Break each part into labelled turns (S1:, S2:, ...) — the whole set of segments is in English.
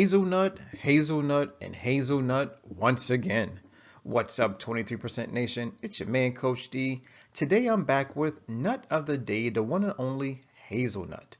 S1: Hazelnut, and hazelnut once again. What's up, 23% Nation? It's your man, Coach D. Today I'm back with Nut of the Day, the one and only hazelnut.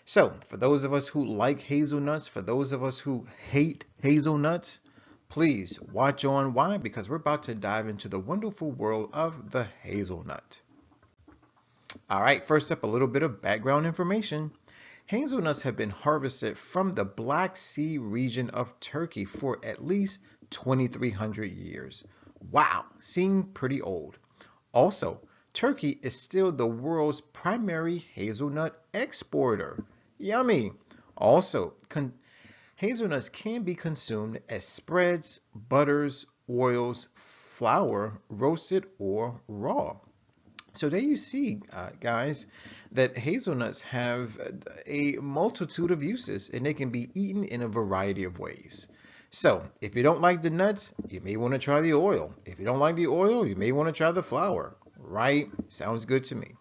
S1: So, for those of us who like hazelnuts, for those of us who hate hazelnuts, please watch on. Why? Because we're about to dive into the wonderful world of the hazelnut. All right, first up, a little bit of background information. Hazelnuts have been harvested from the Black Sea region of Turkey for at least 2,300 years. Wow, seem pretty old. Also, Turkey is still the world's primary hazelnut exporter. Yummy. Also, hazelnuts can be consumed as spreads, butters, oils, flour, roasted, or raw. So there you see, guys, that hazelnuts have a multitude of uses and they can be eaten in a variety of ways. So if you don't like the nuts, you may want to try the oil. If you don't like the oil, you may want to try the flour. Right? Sounds good to me.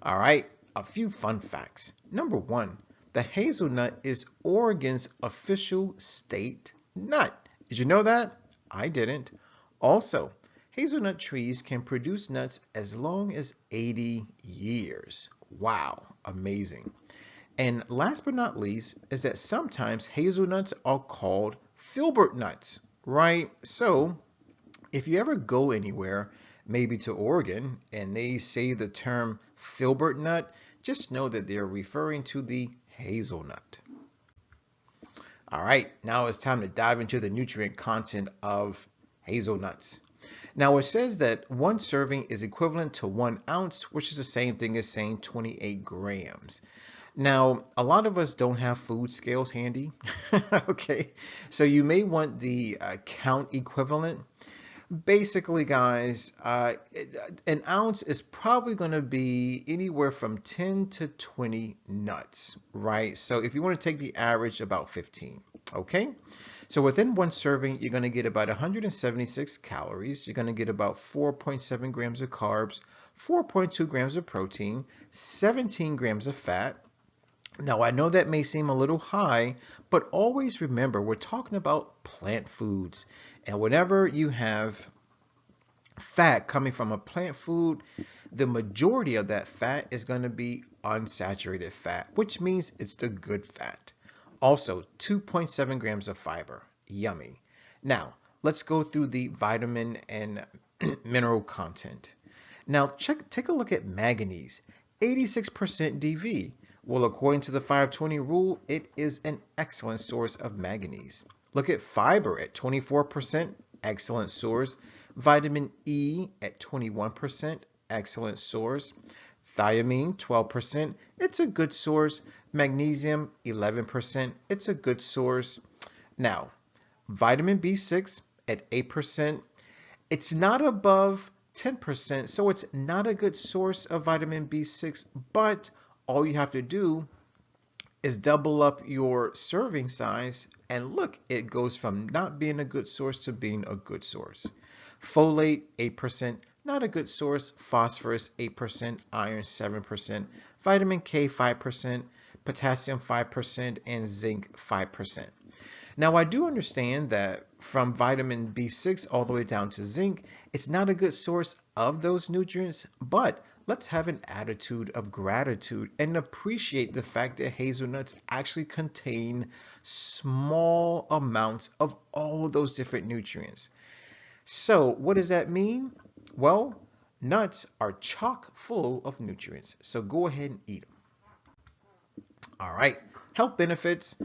S1: All right, a few fun facts. Number one, the hazelnut is Oregon's official state nut. Did you know that? I didn't. Also, hazelnut trees can produce nuts as long as 80 years. Wow, amazing. And last but not least is that sometimes hazelnuts are called filbert nuts, right? So if you ever go anywhere, maybe to Oregon, and they say the term filbert nut, just know that they're referring to the hazelnut. All right, now it's time to dive into the nutrient content of hazelnuts. Now it says that one serving is equivalent to 1 ounce, which is the same thing as saying 28 grams. Now, a lot of us don't have food scales handy, okay? So you may want the count equivalent. Basically, guys, an ounce is probably going to be anywhere from 10 to 20 nuts, right? So if you want to take the average, about 15, okay? So within one serving, you're going to get about 176 calories. You're going to get about 4.7 grams of carbs, 4.2 grams of protein, 17 grams of fat. Now, I know that may seem a little high, but always remember, we're talking about plant foods. And whenever you have fat coming from a plant food, the majority of that fat is going to be unsaturated fat, which means it's the good fat. Also, 2.7 grams of fiber. Yummy. Now, let's go through the vitamin and mineral content. Now, take a look at manganese, 86% DV. Well, according to the 520 rule, it is an excellent source of manganese. Look at fiber at 24%, excellent source. Vitamin E at 21%, excellent source. Thiamine, 12%, it's a good source. Magnesium, 11%, it's a good source. Now, vitamin B6 at 8%, it's not above 10%, so it's not a good source of vitamin B6, but all you have to do is double up your serving size, and look, it goes from not being a good source to being a good source. Folate, 8%, not a good source. Phosphorus, 8%, iron, 7%, vitamin K, 5%, potassium, 5%, and zinc, 5%. Now, I do understand that from vitamin B6 all the way down to zinc, it's not a good source of those nutrients, but let's have an attitude of gratitude and appreciate the fact that hazelnuts actually contain small amounts of all of those different nutrients. So what does that mean? Well, nuts are chock full of nutrients, so go ahead and eat them. All right, health benefits.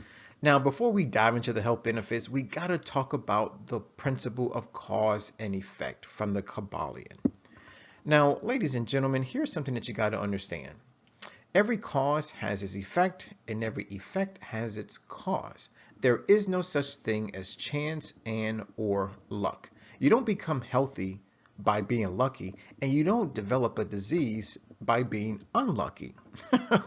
S1: Now, before we dive into the health benefits, we got to talk about the principle of cause and effect from the Kabbalion. Now, ladies and gentlemen, here's something that you got to understand. Every cause has its effect, and every effect has its cause. There is no such thing as chance and or luck. You don't become healthy by being lucky, and you don't develop a disease by being unlucky.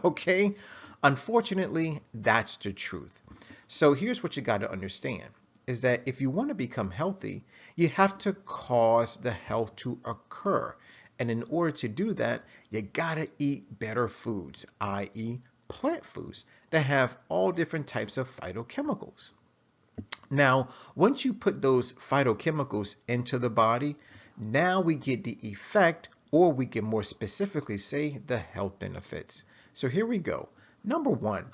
S1: Okay? Unfortunately, that's the truth. So here's what you got to understand, is that if you want to become healthy, you have to cause the health to occur. And in order to do that, you gotta eat better foods, i.e. plant foods that have all different types of phytochemicals. Now, once you put those phytochemicals into the body, now we get the effect, or we can more specifically say the health benefits. So here we go. Number one,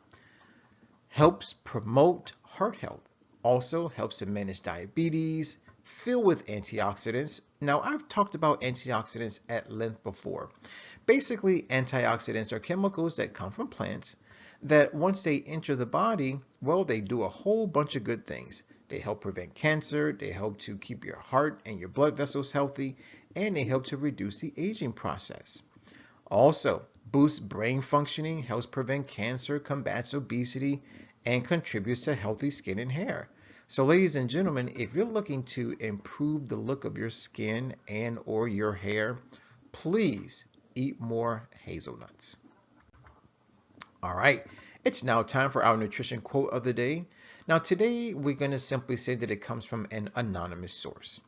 S1: helps promote heart health. Also helps to manage diabetes, filled with antioxidants. Now, I've talked about antioxidants at length before. Basically, antioxidants are chemicals that come from plants that once they enter the body, well, they do a whole bunch of good things. They help prevent cancer, they help to keep your heart and your blood vessels healthy, and they help to reduce the aging process. Also, boosts brain functioning, helps prevent cancer, combats obesity, and contributes to healthy skin and hair. So ladies and gentlemen, if you're looking to improve the look of your skin and or your hair, please eat more hazelnuts. All right, it's now time for our nutrition quote of the day. Now today we're going to simply say that it comes from an anonymous source.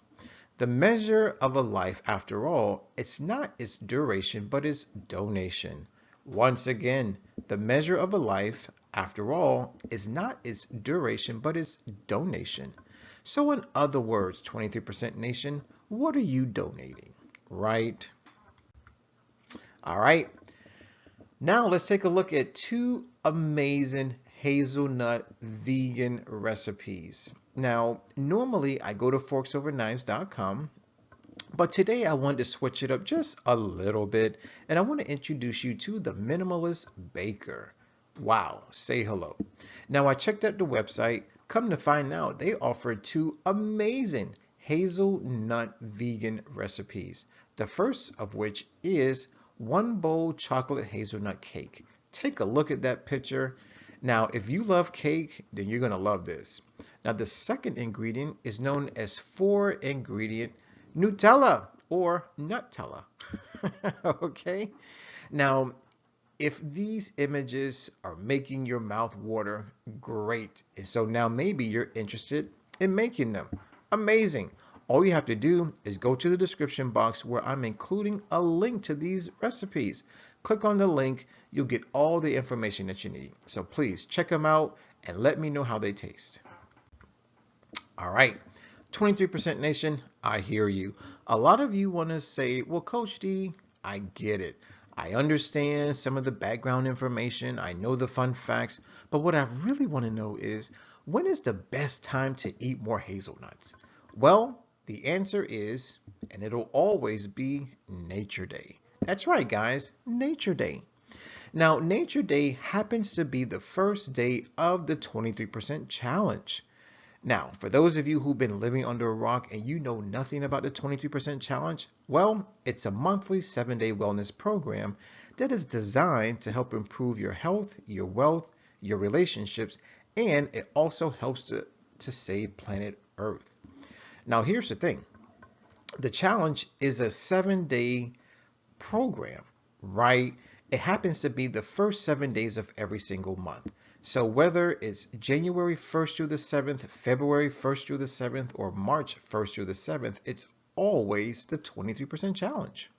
S1: The measure of a life, after all, it's not its duration, but its donation. Once again, the measure of a life, after all, is not its duration, but its donation. So in other words, 23% Nation, what are you donating, right? All right. Now let's take a look at two amazing hazelnut vegan recipes. Now, normally I go to forksoverknives.com, but today I wanted to switch it up just a little bit, and I want to introduce you to the Minimalist Baker. Wow, say hello. Now I checked out the website, come to find out they offer two amazing hazelnut vegan recipes. The first of which is one bowl chocolate hazelnut cake. Take a look at that picture. Now, if you love cake, then you're going to love this. Now, the second ingredient is known as 4-ingredient Nutella or Nutella. Okay? Now, if these images are making your mouth water, great. And so now maybe you're interested in making them. Amazing. All you have to do is go to the description box where I'm including a link to these recipes. Click on the link, you'll get all the information that you need. So please check them out and let me know how they taste. All right, 23% Nation, I hear you. A lot of you want to say, well, Coach D, I get it. I understand some of the background information. I know the fun facts. But what I really want to know is, when is the best time to eat more hazelnuts? Well, the answer is, and it'll always be, Nature Day. That's right, guys, Nature Day. Now, Nature Day happens to be the first day of the 23% challenge. Now, for those of you who've been living under a rock and you know nothing about the 23% challenge, well, it's a monthly 7-day wellness program that is designed to help improve your health, your wealth, your relationships, and it also helps to save planet Earth. Now, here's the thing. The challenge is a 7-day program, right? It happens to be the first 7 days of every single month. So whether it's January 1st through the 7th, February 1st through the 7th, or March 1st through the 7th, it's always the 23% challenge.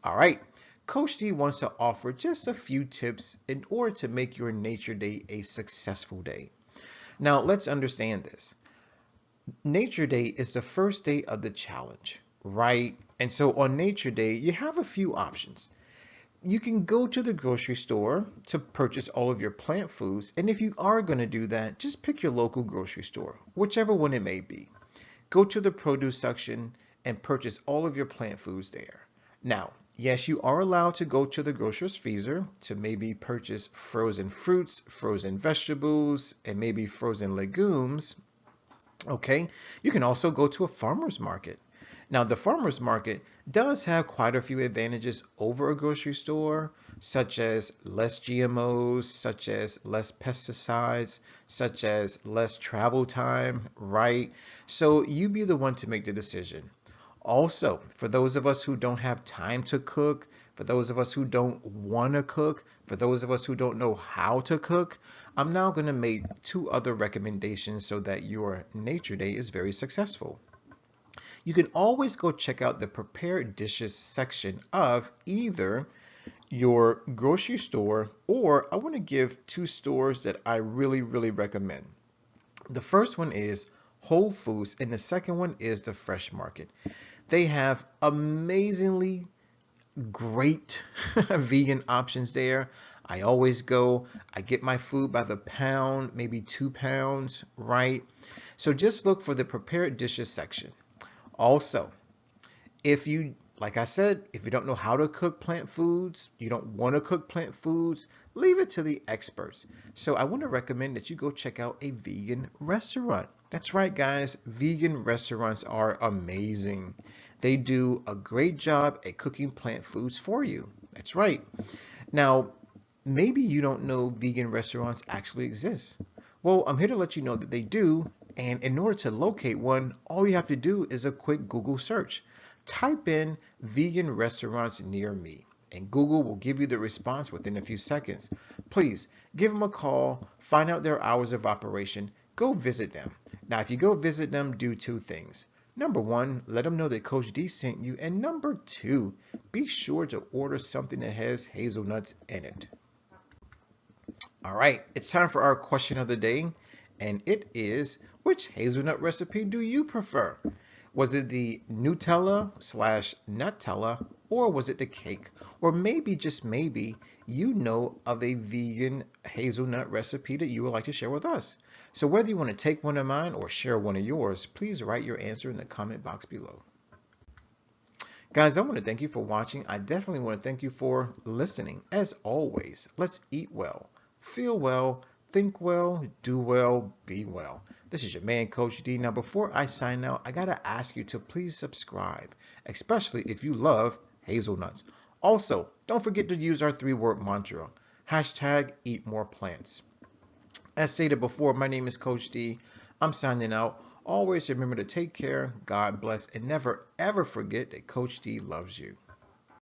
S1: All right. Coach D wants to offer just a few tips in order to make your Nature Day a successful day. Now, let's understand this. Nature Day is the first day of the challenge, right? And so on Nature Day, you have a few options. You can go to the grocery store to purchase all of your plant foods. And if you are going to do that, just pick your local grocery store, whichever one it may be. Go to the produce section and purchase all of your plant foods there. Now, yes, you are allowed to go to the grocer's freezer to maybe purchase frozen fruits, frozen vegetables, and maybe frozen legumes. Okay, you can also go to a farmer's market. Now, the farmer's market does have quite a few advantages over a grocery store, such as less GMOs, such as less pesticides, such as less travel time, right? So you be the one to make the decision. Also, for those of us who don't have time to cook, for those of us who don't want to cook, for those of us who don't know how to cook, I'm now going to make 2 other recommendations so that your Nature Day is very successful. You can always go check out the prepared dishes section of either your grocery store, or I want to give two stores that I really recommend. The first one is Whole Foods, and the second one is the Fresh Market. They have amazingly great vegan options there. I always go, I get my food by the pound, maybe 2 pounds, right? So just look for the prepared dishes section. Also, if you, like I said, if you don't know how to cook plant foods, you don't want to cook plant foods, leave it to the experts. So I want to recommend that you go check out a vegan restaurant. That's right, guys. Vegan restaurants are amazing. They do a great job at cooking plant foods for you. That's right. Now, maybe you don't know vegan restaurants actually exist. Well, I'm here to let you know that they do. And in order to locate one, all you have to do is a quick Google search. Type in vegan restaurants near me, and Google will give you the response within a few seconds. Please give them a call, find out their hours of operation, go visit them. Now, if you go visit them, do two things. Number one, let them know that Coach D sent you, and number two, be sure to order something that has hazelnuts in it. All right, it's time for our question of the day, and it is, which hazelnut recipe do you prefer? Was it the Nutella slash Nutella, or was it the cake? Or maybe, just maybe, you know of a vegan hazelnut recipe that you would like to share with us. So whether you want to take one of mine or share one of yours, please write your answer in the comment box below. Guys, I want to thank you for watching. I definitely want to thank you for listening. As always, let's eat well, feel well, think well, do well, be well. This is your man, Coach D. Now, before I sign out, I got to ask you to please subscribe, especially if you love hazelnuts. Also, don't forget to use our three-word mantra, hashtag eat more plants. As stated before, my name is Coach D. I'm signing out. Always remember to take care, God bless, and never ever forget that Coach D loves you.